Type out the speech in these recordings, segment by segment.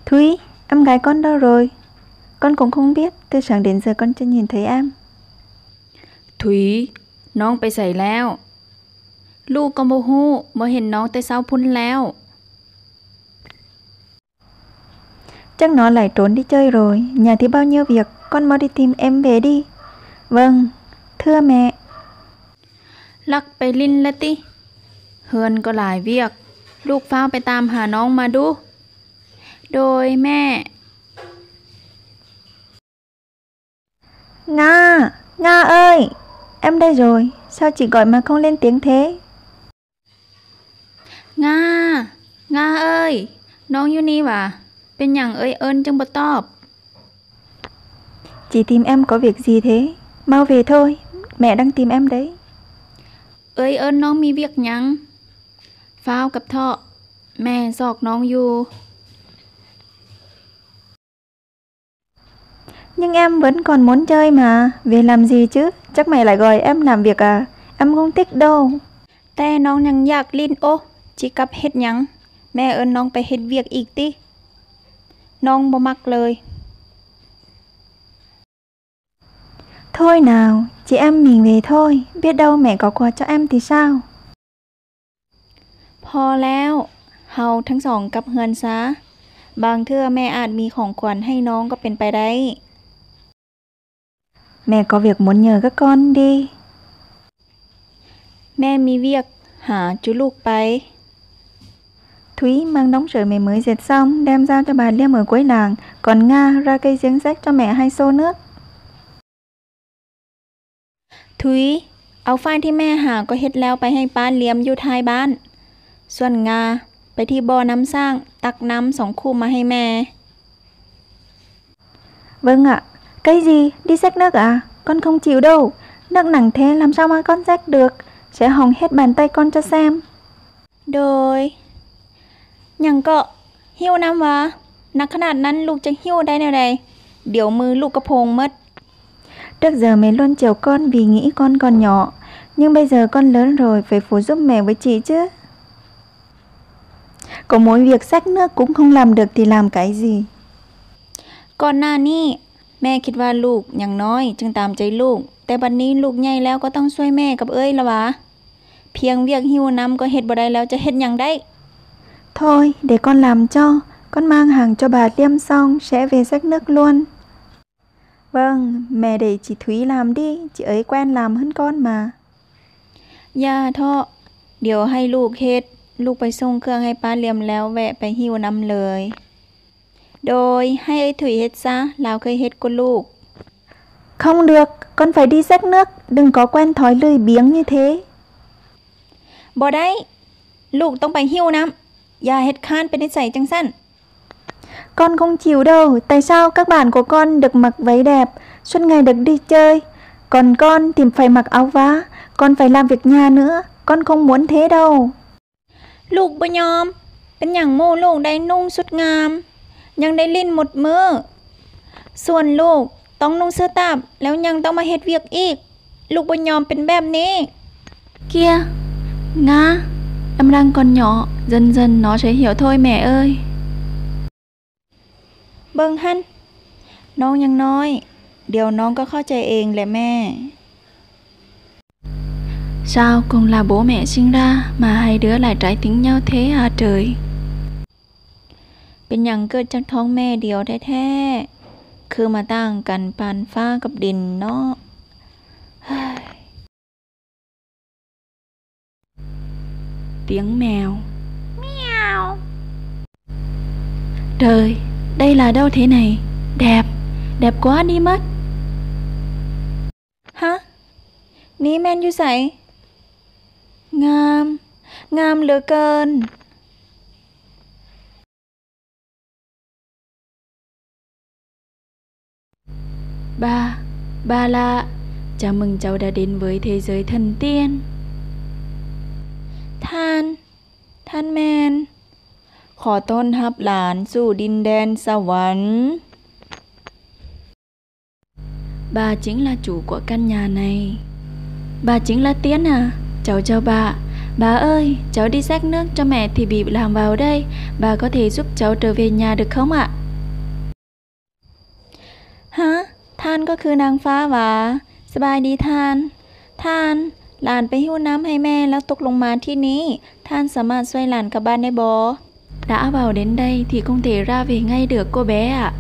Thúy, em gái con đâu rồi? Con cũng không biết, từ sáng đến giờ con chưa nhìn thấy em. Thúy น้องไปใส่แล้ว ลูกก็บ่ฮู้บ่เห็นน้องแต่เช้าพุ่นแล้ว Chắc nó lại trốn đi chơi rồi, nhà thì bao nhiêu việc, con mau đi tìm em về đi. Vâng, thưa mẹ. ลักไปลิ้นละติ เฮือนก็หลายเวียก ลูกฟ้าวไปตามหาน้องมาดู โดยแม่ Nga, Nga ơi, em đây rồi, sao chị gọi mà không lên tiếng thế? งา งาเอ้ย น้องอยู่นี่หว่า เป็นหยังเอ้ยเอิ้นจังบ่ตอบ Chị tìm em có việc gì thế? Mau về thôi, mẹ đang tìm em đấy. เอ้ยเอิ้นน้องมีเวียกหยัง ฟ้าวกับเถาะ แม่ซอกน้องอยู่ Nhưng em vẫn còn muốn chơi mà, về làm gì chứ? Chắc mẹ lại gọi em làm việc à? Em không thích đâu. แต่น้องยังอยากลิ้นโอจิกลับเฮ็ดหยัง แม่เอิ้นน้องไปเฮ็ดเวียกอีกติ น้องบ่มักเลย Thôi nào, chị em mình về thôi, biết đâu mẹ có quà cho em thì sao? พอแล้ว เฮาทั้งสองกลับเฮือนซะ บางเทื่อแม่อาจมีของขวัญให้น้องก็เป็นไปได้ Mẹ có việc muốn nhờ các con đi. แม่มีเวียกหาจุลูกไป Thúy mang đống sợi mẹ mới dệt xong, đem giao cho bà Liêm ở cuối làng. Còn Nga ra cây giếng rách cho mẹ 2 xô nước. ทุย เอาฝ้ายที่แม่หาก็เฮ็ดแล้วไปให้ป้าเลี้ยมอยู่ท้ายบ้าน ส่วนงาไปที่บ่อน้ำสร้างตักน้ำ2 คู่มาให้แม่ Vâng ạ. Cây gì? Đi xách nước à? Con không chịu đâu. Nước nặng thế làm sao mà con xách được? Sẽ hỏng hết bàn tay con cho xem. โดยหยังก็หิ้วน้ำวะนักขนาดนั้นลูกจะหิ้วได้แนวใด เดี๋ยวมือลูกกระโพงหมด Trước giờ mẹ luôn chiều con vì nghĩ con còn nhỏ. Nhưng bây giờ con lớn rồi, phải phụ giúp mẹ với chị chứ. Có mỗi việc xách nước cũng không làm được thì làm cái gì? ก่อนหน้านี้แม่คิดว่าลูกยังน้อยจึงตามใจลูก แต่บัดนี้ลูกใหญ่แล้วก็ต้องช่วยแม่กับเอ้ยละวะ เพียงเวียกหิ้วน้ำก็เฮ็ดบ่ได้แล้วจะเฮ็ดหยังได้ Thôi, để con làm cho. Con mang hàng cho bà Liêm xong sẽ về xách nước luôn. Vâng, mẹ để chị Thúy làm đi. Chị ấy quen làm hơn con mà. อย่าเถาะเดี๋ยวให้ลูกเฮ็ด ลูกไปส่งเครื่องให้ป้าเลียมแล้วแวะไปหิ้วน้ำเลย โดยให้ไอ้ถุยเฮ็ดซะลาวเคยเฮ็ดกับลูก Không được, con phải đi xách nước. Đừng có quen thói lười biếng như thế. บ่ได้ ลูกต้องไปหิ้วน้ำอย่าเฮ็ดค้านเป็นนิสัยจังซั่น Con không chịu đâu. Tại sao các bạn của con được mặc váy đẹp, suốt ngày được đi chơi, còn con thì phải mặc áo vá, con phải làm việc nhà nữa. Con không muốn thế đâu. ลูกบ่ยอม เป็นหยังหมู่ลูกได้นุ่งสุดงาม ยังได้ลิ้นหมดมือ ส่วนลูกต้องนุ่งเสื้อตับแล้วยังต้องมาเฮ็ดเวียกอีก ลูกบ่ยอมเป็นแบบนี้ Kia, Nga, em đang còn nhỏ, dần dần nó sẽ hiểu thôi mẹ ơi. เบิ่งหั่นน้องยังน้อย เดี๋ยวน้องก็เข้าใจเองแหละแม่ Sao cùng là bố mẹ sinh ra mà hai đứa lại trái tính nhau thế hả trời? เป็นหยังเกิดจากท้องแม่เดียวแท้ๆ คือมาต่างกันปานฟ้ากับดินเนาะ Tiếng mèo. Trời, đây là đâu thế này? Đẹp, đẹp quá đi mất. ฮะ นี่แม่นอยู่ไสงาม งามเหลือเกิน Ba lạ, chào mừng cháu đã đến với thế giới thần tiên. ท่านแมน ขอต้อนรับหลานสู่ดินแดนสวรรค์ Bà chính là chủ của căn nhà này. Bà chính là Tiến à? Cháu chào bà. Bà ơi, cháu đi xách nước cho mẹ thì bị làm vào đây. Bà có thể giúp cháu trở về nhà được không ạ?ฮะท่านก็คือนางฟ้าหวาสบายดีท่านหลานไปหิ้วน้ำให้แม่แล้วตกลงมาที่นี้ท่านสามารถช่วยหลานกลับบ้านได้บ่ Đã vào đến đây thì không thể ra về ngay được cô bé ạ.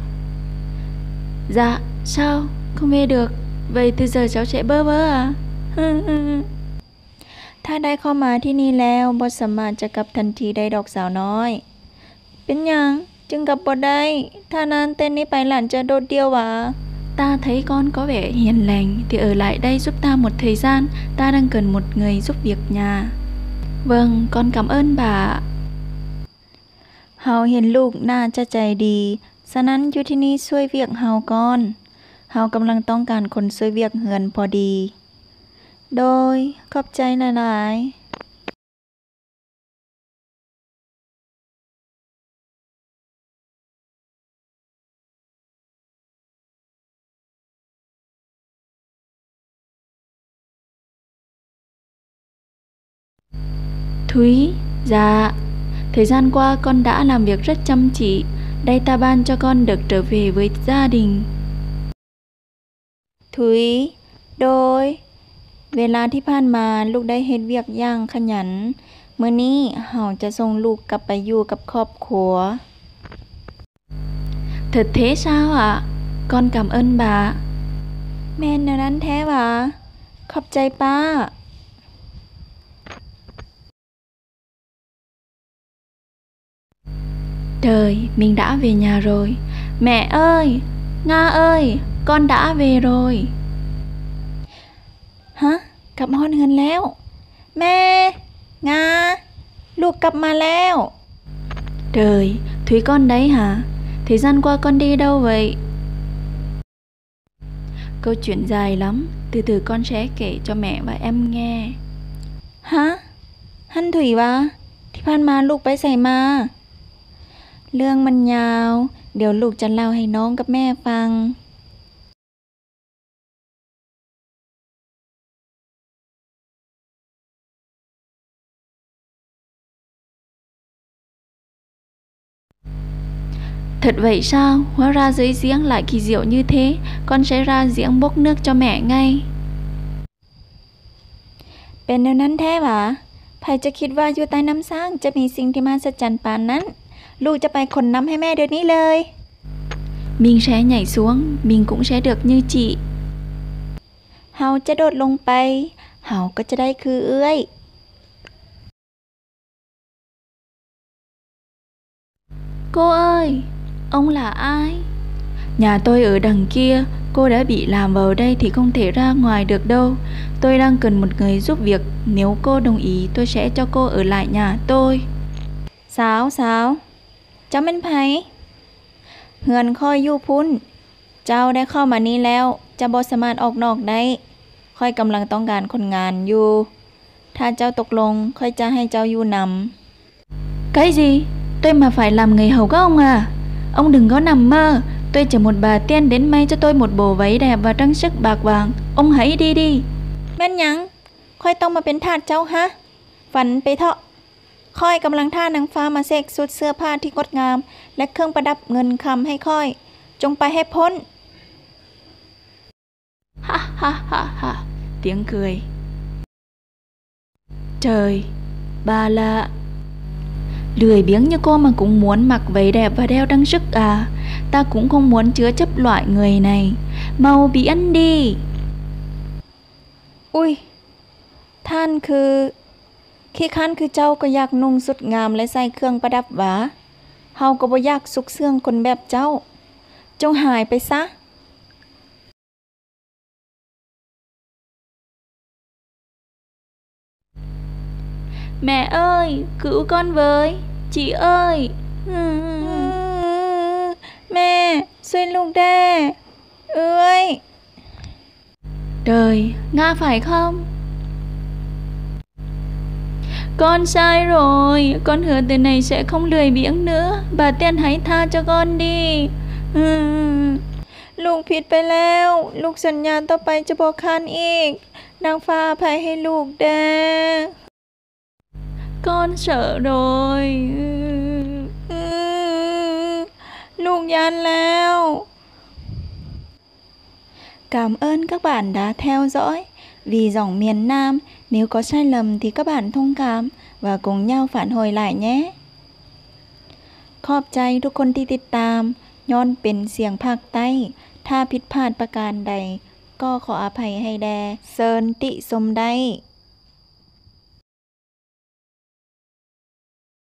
Dạ, sao? Không về được. Vậy từ giờ cháu sẽ bơ vơ à? ถ้าได้เข้ามาที่นี่แล้วบ่สามารถจะกลับทันทีได้ดอกสาวน้อย เป็นหยังจึงกลับบ่ได้ถ้านานเต้นนี้ไปหลานจะโดดเดี่ยวหวา Ta thấy con có vẻ hiền lành thì ở lại đây giúp ta một thời gian. Ta đang cần một người giúp việc nhà. Vâng, con cảm ơn bà ạ. เฮาเห็นลูกน่าจะใจดีฉะนั้นอยู่ที่นี่ช่วยเวียกเฮาก่อนเฮากำลังต้องการคนช่วยเวียกเฮือนพอดี โดยขอบใจหลายๆ Thúy, dạ. Thời gian qua con đã làm việc rất chăm chỉ. Đây ta ban cho con được trở về với gia đình. ถุย โดย เวลาที่ผ่านมาลูกได้เฮ็ดเวียกอย่างขยัน มื้อนี้เฮาจะส่งลูกกลับไปอยู่กับครอบครัว Thật thế sao ạ? Con cảm ơn bà. แม่นแนวนั้นแท้หวะขอบใจป้า Trời, mình đã về nhà rồi. Mẹ ơi, Nga ơi, con đã về rồi. ฮะ กลับมาฮอดเฮือนแล้ว แม่ งา ลูกกลับมาแล้ว Trời, Thúy con đấy hả? Thời gian qua con đi đâu vậy? Câu chuyện dài lắm. Từ từ con sẽ kể cho mẹ và em nghe. ฮะ ฮั่นถุยวะ ที่ผ่านมาลูกไปใส่มา เรื่องมันยาว เดี๋ยวลูกจะเล่าให้น้องกับแม่ฟัง Thật vậy sao? Hóa ra dưới giếng lại kỳ diệu như thế. Con sẽ ra giếng bốc nước cho mẹ ngay. เป็นแนวนั้นแท้หวะใครจะคิดว่าอยู่ใต้น้ำสร้างจะมีสิ่งที่มหัศจรรย์ปานนั้น ลูกจะไปขนน้ำให้แม่เดี๋ยวนี้เลย Mình sẽ nhảy xuống. Mình cũng sẽ được như chị. เฮาจะโดดลงไป เฮาก็จะได้คือเอื้อย Cô ơi, ông là ai? Nhà tôi ở đằng kia. Cô đã bị làm vào đây thì không thể ra ngoài được đâu. Tôi đang cần một người giúp việc. Nếu cô đồng ý tôi sẽ cho cô ở lại nhà tôi. สาวเจ้าเป็นไผเฮือนค่อยอยู่พุ่น เจ้าได้เข้ามานี้แล้ว จะบ่สามารถออกนอกได้ ค่อยกำลังต้องการคนงานอยู่ ถ้าเจ้าตกลงค่อยจะให้เจ้าอยู่นำ Cái gì? Tôi mà phải làm người hầu các ông à? Ông đừng có nằm mơ. Tôi chỉ một bà tiên đến may cho tôi một bộ váy đẹp và trang sức bạc vàng. Ông hãy đi đi. แม่นหยัง ค่อยต้องมาเป็นทาสเจ้าฮะ ฝันไปเถาะ ค่อยกำลังท่านางฟ้ามาเสกสุดเสื้อผ้าที่งดงาม และเครื่องประดับเงินคำให้ค่อย จงไปให้พ้น Ha ha ha ha. Tiếng cười. Trời, bà lạ. Lười biếng như cô mà cũng muốn mặc váy đẹp và đeo trang sức à? Ta cũng không muốn chứa chấp loại người này. Mau bị ăn đi. อุ้ย ท่านคือขี้คันคือเจ้าก็อยากนุ่งสุดงามและใส่เครื่องประดับหวาเฮาก็บ่อยากสุกเสื่องคนแบบเจ้า จงหายไปซะ Mẹ ơi, cứu con với. Chị ơi. แม่ช่วยลูกแด้เอ้ย Trời, Nga phải không? Con sai rồi. Con hứa từ này sẽ không lười biếng nữa. Bà Tiên hãy tha cho con đi. ลูกผิดไปแล้ว ลูกสัญญาต่อไปจะบ่คันอีก นางฟ้าอภัยให้ลูกแด้ Con sợ rồi. Lúc gianแล้ว Cảm ơn các bạn đã theo dõi. Vì giọng miền Nam, nếu có sai lầm thì các bạn thông cảm và cùng nhau phản hồi lại nhé. ขอบใจทุกคนที่ติดตามย้อนเป็นเสียงภาคใต้ ถ้าผิดพลาดประการใด ก็ขออภัยให้แด่เซินติสมได้